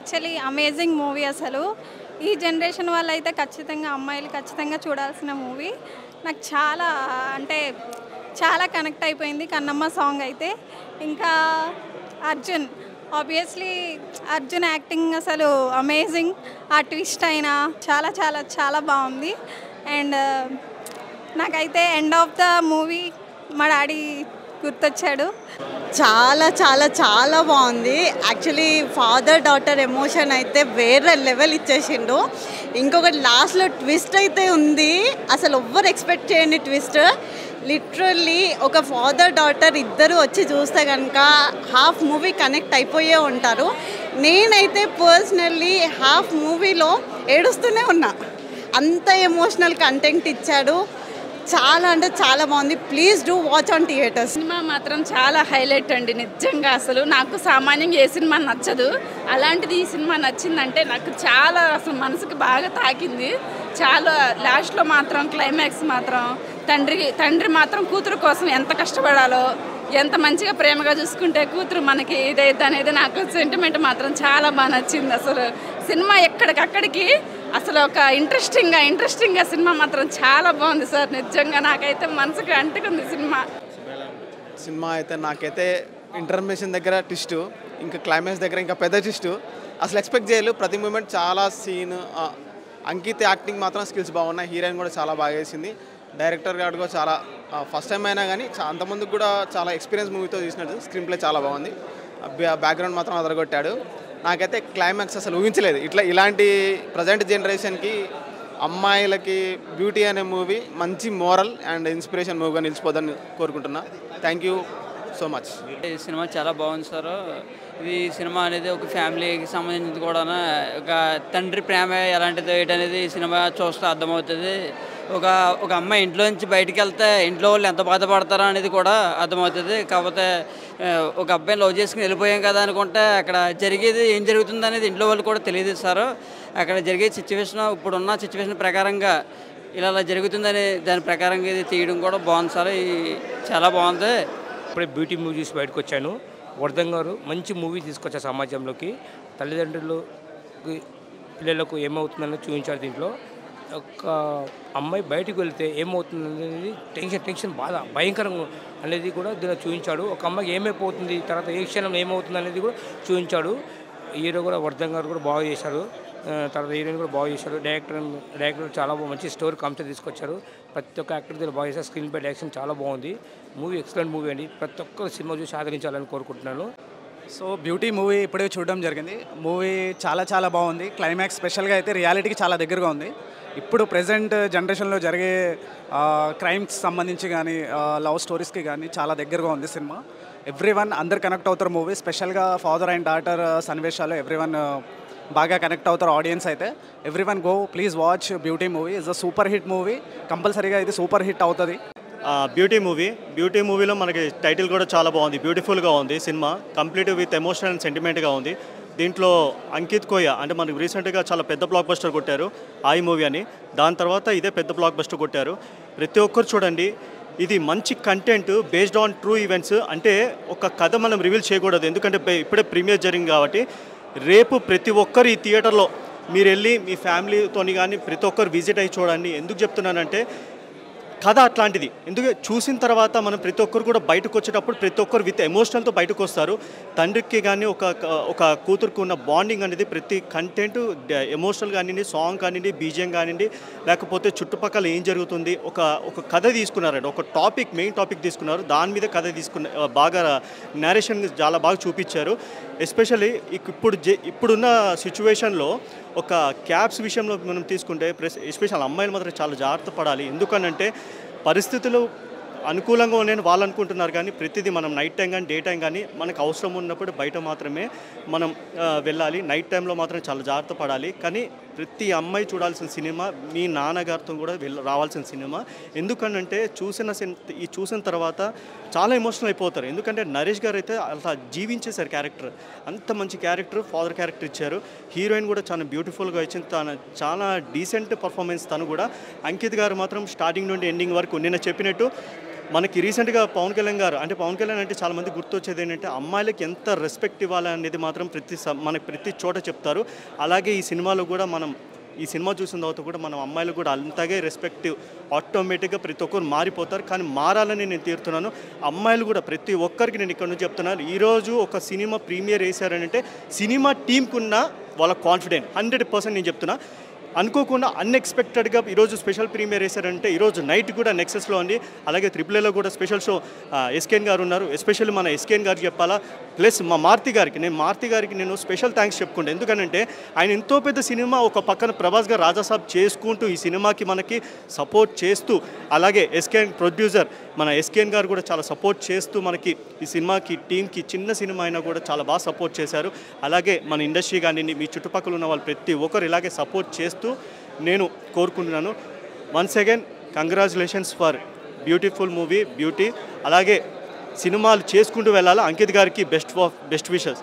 Actually amazing movie అసలు. ఈ generation వాళ్ళైతే ఖచ్చితంగా అమ్మాయిలు ఖచ్చితంగా చూడాల్సిన మూవీ. నాకు చాలా అంటే చాలా కనెక్ట్ అయిపోయింది కన్నమ్మ సాంగ్ అయితే. ఇంకా అర్జున్ ఆబ్వియస్లీ అర్జున్ యాక్టింగ్ అసలు అమేజింగ్. ఆ ట్విస్ట్ అయినా చాలా చాలా చాలా బాగుంది. అండ్ నాకైతే ఎండ్ ఆఫ్ ద మూవీ మా డాడీ గుర్తొచ్చాడు. చాలా చాలా చాలా బాగుంది. యాక్చువల్లీ ఫాదర్ డాటర్ ఎమోషన్ అయితే వేరే లెవెల్ ఇచ్చేసిండు. ఇంకొకటి లాస్ట్లో ట్విస్ట్ అయితే ఉంది, అసలు ఎవ్వరు ఎక్స్పెక్ట్ చేయని ట్విస్ట్. లిటరల్లీ ఒక ఫాదర్ డాటర్ ఇద్దరు వచ్చి చూస్తే కనుక హాఫ్ మూవీ కనెక్ట్ అయిపోయే ఉంటారు. నేనైతే పర్సనల్లీ హాఫ్ మూవీలో ఏడుస్తూనే ఉన్నా, అంత ఎమోషనల్ కంటెంట్ ఇచ్చాడు. చాలా అంటే చాలా బాగుంది. Please do watch on theatres. Cinema మాత్రం చాలా హైలైట్ అండి నిజంగా. అసలు నాకు సామాన్యంగా ఏ సినిమా నచ్చదు, అలాంటిది ఈ సినిమా నచ్చిందంటే నాకు చాలా అసలు మనసుకు బాగా తాకింది. చాలా లాస్ట్లో మాత్రం క్లైమాక్స్ మాత్రం తండ్రి మాత్రం కూతురు కోసం ఎంత కష్టపడాలో, ఎంత మంచిగా ప్రేమగా చూసుకుంటే కూతురు మనకి ఇదైతే అనేది నాకు సెంటిమెంట్ మాత్రం చాలా బాగా నచ్చింది. అసలు సినిమా ఎక్కడికక్కడికి అసలు ఒక ఇంట్రెస్టింగ్గా సినిమా మాత్రం చాలా బాగుంది సార్. నిజంగా నాకైతే మనసుకు అంటుకుంది సినిమా అయితే. నాకైతే ఇంటర్మిషన్ దగ్గర ట్విస్ట్, ఇంకా క్లైమాక్స్ దగ్గర ఇంకా పెద్ద ట్విస్ట్ అసలు ఎక్స్పెక్ట్ చేయలేదు. ప్రతి మూమెంట్ చాలా సీన్. అంకిత్ యాక్టింగ్ మాత్రం స్కిల్స్ బాగున్నాయి. హీరోయిన్ కూడా చాలా బాగా చేసింది. డైరెక్టర్ గారు కూడా చాలా ఫస్ట్ టైం అయినా కానీ అంతమందికి కూడా చాలా ఎక్స్పీరియన్స్ మూవీతో తీసినట్టు. స్క్రీన్ ప్లే చాలా బాగుంది. బ్యాక్గ్రౌండ్ మాత్రం అదరగొట్టాడు. నాకైతే క్లైమాక్స్ అసలు ఊహించలేదు. ఇలాంటి ప్రజెంట్ జనరేషన్కి అమ్మాయిలకి బ్యూటీ అనే మూవీ మంచి మోరల్ అండ్ ఇన్స్పిరేషన్ మూవీగా నిలిచిపోదని కోరుకుంటున్నా. Thank you so much. ఈ సినిమా చాలా బాగుంది సార్. ఇది సినిమా అనేది ఒక ఫ్యామిలీకి సంబంధించింది కూడా. ఒక తండ్రి ప్రేమ ఎలాంటిదో ఏంటనేది ఈ సినిమా చూస్తే అర్థమవుతుంది. ఒక అమ్మాయి ఇంట్లో నుంచి బయటికి వెళ్తే ఇంట్లో వాళ్ళు ఎంత బాధపడతారో అనేది కూడా అర్థమవుతుంది. కాకపోతే ఒక అబ్బాయిని లవ్ చేసుకుని వెళ్ళిపోయాం కదా అనుకుంటే అక్కడ జరిగేది ఏం జరుగుతుంది అనేది ఇంట్లో వాళ్ళు కూడా తెలియదు సార్. అక్కడ జరిగే సిచ్యువేషన్ ఇప్పుడున్న సిచ్యువేషన్ ప్రకారంగా ఇలా జరుగుతుందని దాని ప్రకారంగా ఇది తీయడం కూడా బాగుంది సార్. చాలా బాగుంది. ఇప్పుడే బ్యూటీ మూవీ చూసి బయటకు వచ్చాను. వర్ధన్ గారు మంచి మూవీ తీసుకొచ్చారు సమాజంలోకి. తల్లిదండ్రులు పిల్లలకు ఏమవుతుందని చూపించారు. దీంట్లో ఒక అమ్మాయి బయటకు వెళ్తే ఏమవుతుంది అనేది టెన్షన్ బాధ భయంకరంగా అనేది కూడా దీనిలో చూపించాడు. ఒక అమ్మాయికి ఏమైపోతుంది, తర్వాత ఏ క్షణంలో ఏమవుతుంది అనేది కూడా చూపించాడు. హీరో కూడా వర్ధన్ గారు కూడా బాగా చేశారు. తర్వాత హీరోయిన్ కూడా బాగా చేశారు. డైరెక్టర్ చాలా మంచి స్టోరీ కాన్సెప్ట్ తీసుకొచ్చారు. ప్రతి ఒక్క యాక్టర్ దీన్ని బాగా చేశారు. స్క్రీన్ పై డైరెక్షన్ చాలా బాగుంది. మూవీ ఎక్సలెంట్ మూవీ అండి. ప్రతి ఒక్క సినిమా చూసి ఆదరించాలని కోరుకుంటున్నాను. సో బ్యూటీ మూవీ ఇప్పుడే చూడడం జరిగింది. మూవీ చాలా చాలా బాగుంది. క్లైమాక్స్ స్పెషల్గా అయితే రియాలిటీకి చాలా దగ్గరగా ఉంది. ఇప్పుడు ప్రజెంట్ జనరేషన్లో జరిగే క్రైమ్స్ సంబంధించి కానీ లవ్ స్టోరీస్కి కానీ చాలా దగ్గరగా ఉంది సినిమా. ఎవ్రీవన్ అందరు కనెక్ట్ అవుతారు మూవీ. స్పెషల్గా ఫాదర్ అండ్ డాటర్ సన్నివేశాలు ఎవ్రీవన్ బాగా కనెక్ట్ అవుతారు ఆడియన్స్ అయితే. Everyone go please watch beauty movie. Is a super hit movie. కంపల్సరీగా ఇది సూపర్ హిట్ అవుతుంది. బ్యూటీ మూవీలో మనకి టైటిల్ కూడా చాలా బాగుంది. బ్యూటిఫుల్గా ఉంది సినిమా. కంప్లీట్ విత్ ఎమోషన్ అండ్ సెంటిమెంట్గా ఉంది. దీంట్లో అంకిత్ కోయ అంటే మనకు రీసెంట్గా చాలా పెద్ద బ్లాక్ బస్టర్ కొట్టారు ఆయి మూవీ అని. దాని తర్వాత ఇదే పెద్ద బ్లాక్ బస్టర్ కొట్టారు. ప్రతి ఒక్కరు చూడండి. ఇది మంచి content based on true events. అంటే ఒక కథ మనం రివీల్ చేయకూడదు, ఎందుకంటే ఇప్పుడే ప్రీమియర్ జరిగింది కాబట్టి. రేపు ప్రతి ఒక్కరు ఈ థియేటర్లో మీరు వెళ్ళి మీ ఫ్యామిలీతో కానీ ప్రతి ఒక్కరు విజిట్ అయ్యి చూడండి. ఎందుకు చెప్తున్నానంటే కథ అట్లాంటిది. ఎందుకంటే చూసిన తర్వాత మనం ప్రతి ఒక్కరు కూడా బయటకు వచ్చేటప్పుడు ప్రతి ఒక్కరు విత్ ఎమోషనల్తో బయటకు వస్తారు. తండ్రికి కానీ ఒక కూతురుకు ఉన్న బాండింగ్ అనేది ప్రతి కంటెంట్ ఎమోషనల్ కానివ్వండి, సాంగ్ కానివ్వండి, బీజిఎం కానివ్వండి, లేకపోతే చుట్టుపక్కల ఏం జరుగుతుంది ఒక కథ తీసుకున్నారండి. ఒక మెయిన్ టాపిక్ తీసుకున్నారు. దాని మీద కథ బాగా నేరేషన్ చాలా బాగా చూపించారు. ఎస్పెషల్లీ ఇప్పుడున్న సిచ్యువేషన్లో ఒక క్యాబ్స్ విషయంలో మనం తీసుకుంటే ఎస్పెషల్ అమ్మాయిలు మాత్రం చాలా జాగ్రత్త పడాలి. ఎందుకనంటే పరిస్థితులు అనుకూలంగా ఉన్నాయని వాళ్ళు అనుకుంటున్నారు, కానీ ప్రతిదీ మనం నైట్ టైం కానీ డే టైం కానీ మనకు అవసరం ఉన్నప్పుడు బయట మాత్రమే మనం వెళ్ళాలి. నైట్ టైంలో మాత్రం చాలా జాగ్రత్త పడాలి. కానీ ప్రతి అమ్మాయి చూడాల్సిన సినిమా, మీ నాన్నగారితో కూడా రావాల్సిన సినిమా. ఎందుకనంటే చూసిన తర్వాత చాలా ఎమోషనల్ అయిపోతారు. ఎందుకంటే నరేష్ గారు అయితే అలా జీవించేశారు క్యారెక్టర్. అంత మంచి క్యారెక్టర్, ఫాదర్ క్యారెక్టర్ ఇచ్చారు. హీరోయిన్ కూడా చాలా బ్యూటిఫుల్గా ఇచ్చింది. చాలా డీసెంట్ పర్ఫార్మెన్స్ తను కూడా. అంకిత్ గారు మాత్రం స్టార్టింగ్ నుండి ఎండింగ్ వరకు నిన్న చెప్పినట్టు మనకి రీసెంట్గా పవన్ కళ్యాణ్ గారు అంటే పవన్ కళ్యాణ్ అంటే చాలామంది గుర్తొచ్చేది ఏంటంటే అమ్మాయిలకి ఎంత రెస్పెక్ట్ ఇవ్వాలనేది మాత్రం మనకి ప్రతి చోట చెప్తారు. అలాగే ఈ సినిమాలో కూడా మనం ఈ సినిమా చూసిన తర్వాత కూడా మనం అమ్మాయిలు కూడా అంతగా రెస్పెక్ట్ ఆటోమేటిక్గా ప్రతి ఒక్కరు మారిపోతారు. కానీ మారాలని నేను తీరుతున్నాను. అమ్మాయిలు కూడా ప్రతి ఒక్కరికి నేను ఇక్కడ నుంచి చెప్తున్నాను, ఈరోజు ఒక సినిమా ప్రీమియర్ వేశారనంటే సినిమా టీంకి ఉన్న వాళ్ళ కాన్ఫిడెంట్ 100% నేను చెప్తున్నా. అనుకోకుండా అన్ఎక్స్పెక్టెడ్గా ఈరోజు స్పెషల్ ప్రీమియర్ వేశారంటే ఈరోజు నైట్ కూడా నెక్సెస్లో ఉంది. అలాగే AAAలో కూడా స్పెషల్ షో ఎస్కేఎన్ గారు ఉన్నారు. ఎస్పెషల్లీ మన ఎస్కేఎన్ గారికి చెప్పాలా, ప్లస్ మా మారుతి గారికి నేను స్పెషల్ థ్యాంక్స్ చెప్పుకుంటాను. ఎందుకంటే ఆయన ఎంతో పెద్ద సినిమా ఒక పక్కన ప్రభాస్ గారు రాజాసాబ్ చేసుకుంటూ ఈ సినిమాకి మనకి సపోర్ట్ చేస్తూ, అలాగే ఎస్కేఎన్ ప్రొడ్యూసర్ మన ఎస్కేఎన్ గారు కూడా చాలా సపోర్ట్ చేస్తూ మనకి ఈ సినిమాకి టీంకి చిన్న సినిమా అయినా కూడా చాలా బాగా సపోర్ట్ చేశారు. అలాగే మన ఇండస్ట్రీ కానీ మీ చుట్టుపక్కల ఉన్న వాళ్ళు ప్రతి ఒక్కరు ఇలాగే సపోర్ట్ చేస్తూ నేను కోరుకుంటున్నాను. Once again congratulations for beautiful movie beauty. అలాగే సినిమాలు చేసుకుంటూ వెళ్ళాలి. అంకిత్ గారికి బెస్ట్ విషెస్.